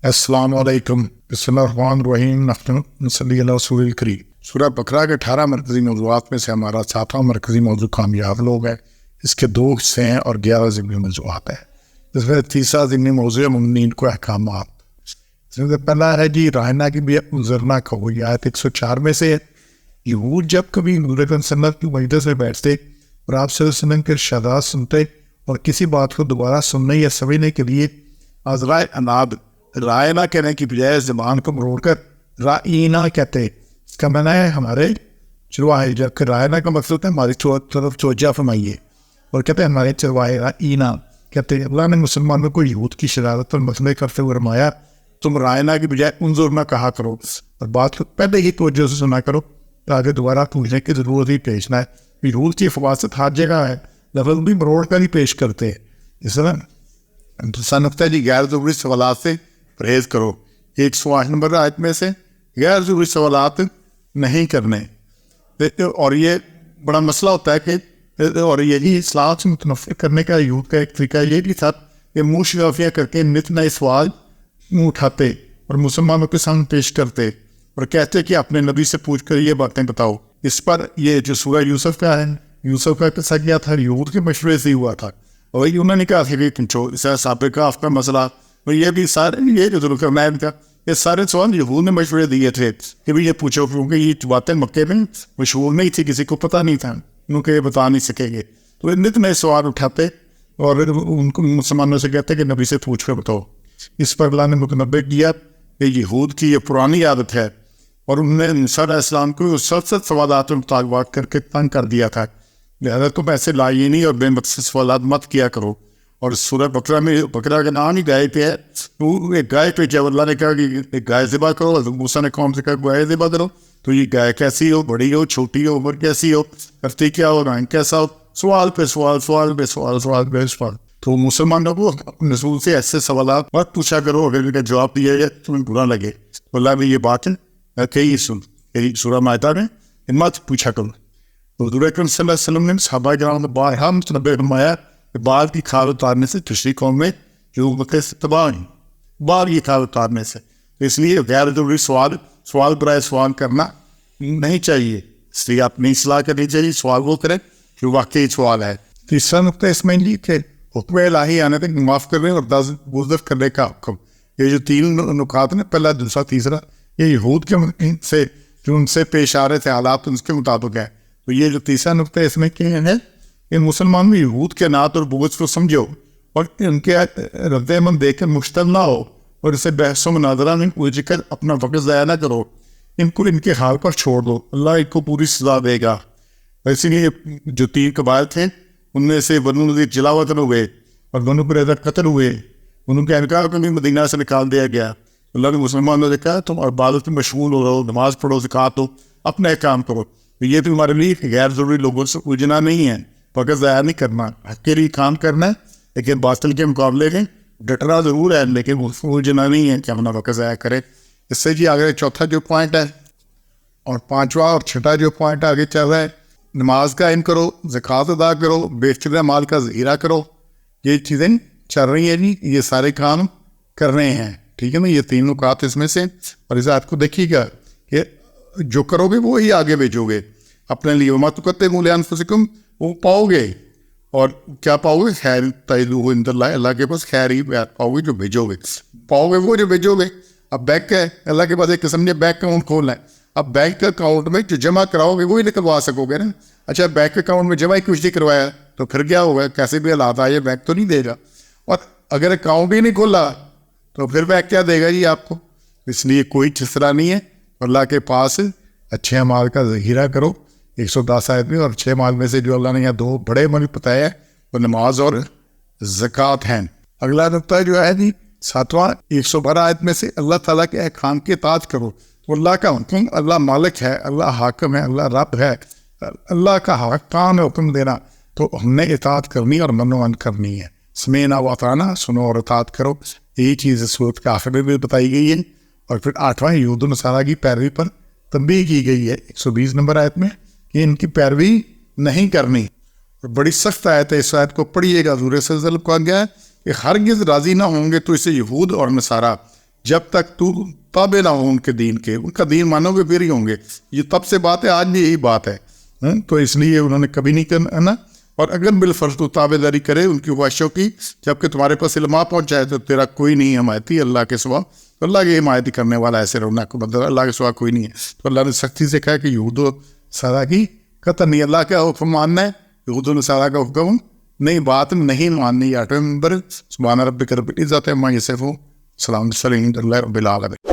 السلام علیکم، بسم اللہ الرحمن الرحیم، نحمد صلی اللہ رسول الکریم۔ سورہ بقرہ کے 18 مرکزی موضوعات میں سے ہمارا 7واں مرکزی موضوع کامیاب لوگ ہے۔ اس کے 2 حصے ہیں اور 11 ضمنی موضوعات ہیں۔ اس میں تیسرا ضمنی موضوع ہے مومنین کو احکامات۔ اس میں پہلا ہے رائنا کی بھی گزرنا کہو، یہ آیت 104 میں سے ہے۔ یہود جب کبھی حضور اکرم صلی اللہ علیہ وسلم کی مجلس میں بیٹھتے اور آپ صلی اللہ علیہ وسلم کے ارشادات سنتے اور کسی بات کو دوبارہ سننے یا سمجھنے کے لیے عذرائے عناد رائنا کہنے کی بجائے زبان کو مروڑ کر رائنا کہتے، اس کا معنی ہے ہمارے چرواہے، جبکہ رائنا کا مقصد ہے ہماری طرف توجہ فرمائیے، اور کہتے ہیں ہمارے چرواہے رائنا کہتے ہیں۔ اللہ نے مسلمانوں کو یہود کی شرارت اور مسئلے کرتے ہوئے فرمایا تم رائنا کی بجائے انظر نہ کہا کرو، اور بات کو پہلے ہی توجہ سے سنا کرو تاکہ دوبارہ پوچھنے کی ضرورت ہی پیش نہ ہے۔ یہود کی فواصت ہر جگہ ہے، لفظ بھی مروڑ کر ہی پیش کرتے ہیں۔ اس طرح دوسرا نقطہ غیر ضروری سوالات سے پرہیز کرو۔ 108 نمبر آیت میں سے غیر ضروری سوالات نہیں کرنے، اور یہ بڑا مسئلہ ہوتا ہے کہ اور یہی اصلاح سے متنفر کرنے کا یہود کا ایک طریقہ یہ بھی تھا کہ منہ شفافیاں کر کے نت نئے سوال منہ اٹھاتے اور مسلمانوں کے سامنے پیش کرتے اور کہتے کہ اپنے نبی سے پوچھ کر یہ باتیں بتاؤ۔ اس پر یہ جو سورہ یوسف کا ہے، یوسف کا قصہ کیا تھا، یہود کے مشورے سے ہوا تھا، اور وہی انہوں نے کہا کہ سابقہ آپ کا مسئلہ، اور یہ بھی سارے یہ جو ذوالقرنین کا یہ سارے سوال یہود نے مشورے دیے تھے کہ بھی یہ پوچھو، کیونکہ یہ باتیں مکے میں مشہور نہیں تھی، کسی کو پتہ نہیں تھا، کیونکہ یہ بتا نہیں سکیں گے، تو اتنے نئے سوال اٹھاتے اور ان کو مسلمانوں سے کہتے کہ نبی سے پوچھ کر بتاؤ۔ اس پر اللہ نے متنبع کیا کہ یہود کی یہ پرانی عادت ہے، اور انہوں نے موسیٰ علیہ السلام کو 67 سوالات میں مطالبات کر کے تنگ کر دیا تھا، لہذا تم ایسے لائینی اور بے مقصد سوالات مت کیا کرو۔ اور سورہ بقرہ میں بقرہ کا نام ہی گائے پہ ہے، وہ ایک گائے پہ جب اللہ نے کہا کہ ایک گائے ذبح کرو، حضرت موسیٰ نے قوم سے کہا گائے ذبح کرو، تو یہ گائے کیسی ہو، بڑی ہو، چھوٹی ہو، عمر کیسی ہو، کرتی کیا ہو، رنگ کیسا ہو، سوال پہ سوال، سوال پہ سوال، سوال پہ سوال۔ تو مسلمانوں کو اپنے رسول سے ایسے سوالات مت پوچھا کرو اگر ان کا جواب دیا جائے تمہیں برا لگے۔ اللہ نے یہ بات کہی سورہ مائدہ میں مت پوچھا کرو۔ حضور اکرم صلی اللہ علیہ وسلم نے صحابہ کرام کو بارہا متنبع فرمایا کہ بال کی کھال اتارنے سے دوسری قوم میں جو مکے سے تباہ ہیں، بال کی کھال اتارنے سے، اس لیے غیر ضروری سوال برائے سوال کرنا نہیں چاہیے، اس لیے اپنی اصلاح کرنی چاہیے، سوال وہ کریں جو واقعی سوال ہے۔ تیسرا نقطہ اس میں کہ حکم الہی آنے تک معاف کرنے اور بغض کرنے کا حکم۔ یہ جو 3 نکات ہیں، پہلا، دوسرا، تیسرا، یہ یہود کے سے جو ان سے پیش آ رہے تھے حالات ان کے مطابق ہے۔ تو یہ جو تیسرا نقطہ اس میں کیا ہے کہ مسلمان بھی یہود کے نعت اور بغض کو سمجھو اور ان کے رد عمل دیکھ کر مشتعل نہ ہو، اور اسے بحث و مناظرہ میں الجھ کر اپنا وقت ضائع نہ کرو، ان کو ان کے حال پر چھوڑ دو، اللہ ان کو پوری سزا دے گا۔ اسی لیے جو 3 قبائل تھے ان میں سے بنو نذیر جلا وطن ہوئے اور بنو قریظہ قتل ہوئے، ان کے انکار کو بھی مدینہ سے نکال دیا گیا۔ اللہ نے مسلمانوں نے کہا تم عبادت میں مشغول ہو رہو، نماز پڑھو، زکوٰۃ دو، اپنا کام کرو۔ تو یہ بھی ہمارے لیے غیر ضروری لوگوں سے الجھنا نہیں ہے، وقت ضائع نہیں کرنا، حق کے لیے کام کرنا ہے، لیکن باطل کے مقابلے میں ڈٹنا ضرور ہے، لیکن الجھنا نہیں ہے کہ اپنا وقت ضائع کرے۔ اس سے آگے چوتھا جو پوائنٹ ہے اور 5واں اور 6واں جو پوائنٹ آگے چل رہا ہے، نماز قائم کرو، زکوٰۃ ادا کرو، بیشتر مال کا ذخیرہ کرو، یہ چیزیں چل رہی ہیں یہ سارے کام کر رہے ہیں، ٹھیک ہے نا۔ یہ 3 نکات اس میں سے، اور اس آپ کو دیکھیے گا کہ جو کرو گے وہی آگے بھیجو گے اپنے لیے، وما تقدموا لانفسکم، وہ پاؤ گے، اور کیا پاؤ گے؟ خیر تجدوہ عند اللہ، اللہ کے پاس خیر ہی پاؤ گے جو بھیجو گے، پاؤ گے وہ جو بھیجو گے۔ اب بینک ہے، اللہ کے پاس ایک قسم نے بینک اکاؤنٹ کھولنا ہے، اب بینک اکاؤنٹ میں جو جمع کراؤ گے وہی نکلوا سکو گے نا۔ اچھا بینک اکاؤنٹ میں جمع ہی کچھ نہیں کروایا تو پھر کیا ہوگا؟ کیسے بھی حالات آئے بینک تو نہیں دے گا، اور اگر اکاؤنٹ ہی نہیں کھولا تو پھر بینک کیا دے گا آپ کو؟ اس لیے کوئی خسرہ نہیں ہے، اللہ کے پاس اچھے اعمال کا ذخیرہ کرو۔ 110 آیت میں، اور 6 مال میں سے جو اللہ نے یہاں 2 بڑے عمل بتایا ہے وہ نماز اور زکوٰۃ ہیں۔ اگلا نقطہ جو ہے 7واں 112 آیت میں سے اللہ تعالیٰ کے احکام کی اطاعت کرو۔ تو اللہ کا حکم، اللہ مالک ہے، اللہ حاکم ہے، اللہ رب ہے، اللہ کا کام ہے حکم دینا، تو ہم نے اطاعت کرنی اور منع کرنی ہے۔ سمعنا واطعنا، سنو اور اطاعت کرو، یہی چیز اس صورت کے آخر میں بھی بتائی گئی ہے۔ اور پھر 8واں یہود و نصارہ کی پیروی پر تنبیہ کی گئی ہے 120 نمبر آیت میں کہ ان کی پیروی نہیں کرنی، اور بڑی سخت آیت ہے، اس آیت کو پڑھیے گا۔ حضور صلی اللہ علیہ وسلم کو کہا گیا ہے کہ ہرگز راضی نہ ہوں گے تو اسے یہود اور نصارہ جب تک تو تابع نہ ہو ان کے دین کے، ان کا دین مانو گے پھر ہی ہوں گے. یہ تب سے بات ہے، آج بھی یہی بات ہے. تو اس لیے انہوں نے کبھی نہیں کرنا. اور اگر بالفرض تو تابع داری کرے ان کی خواہشوں کی، جبکہ تمہارے پاس علم آ پہنچ جائے تو تیرا کوئی نہیں حمایتی اللہ کے سوا. اللہ کی حمایتی کرنے والا ایسے رونا کو مطلب اللہ کے سوا کوئی نہیں ہے. تو اللہ نے سختی سے کہا کہ یہود و نصارہ کی قطع نہیں، اللہ کا حکم ماننا ہے، یہود و نصارہ کا حکم نہیں، بات نہیں ماننی. 8 نمبر سبحان ربک رب العزۃ عما یصفون، سلام علی المرسلین، الحمد للہ رب العالمین.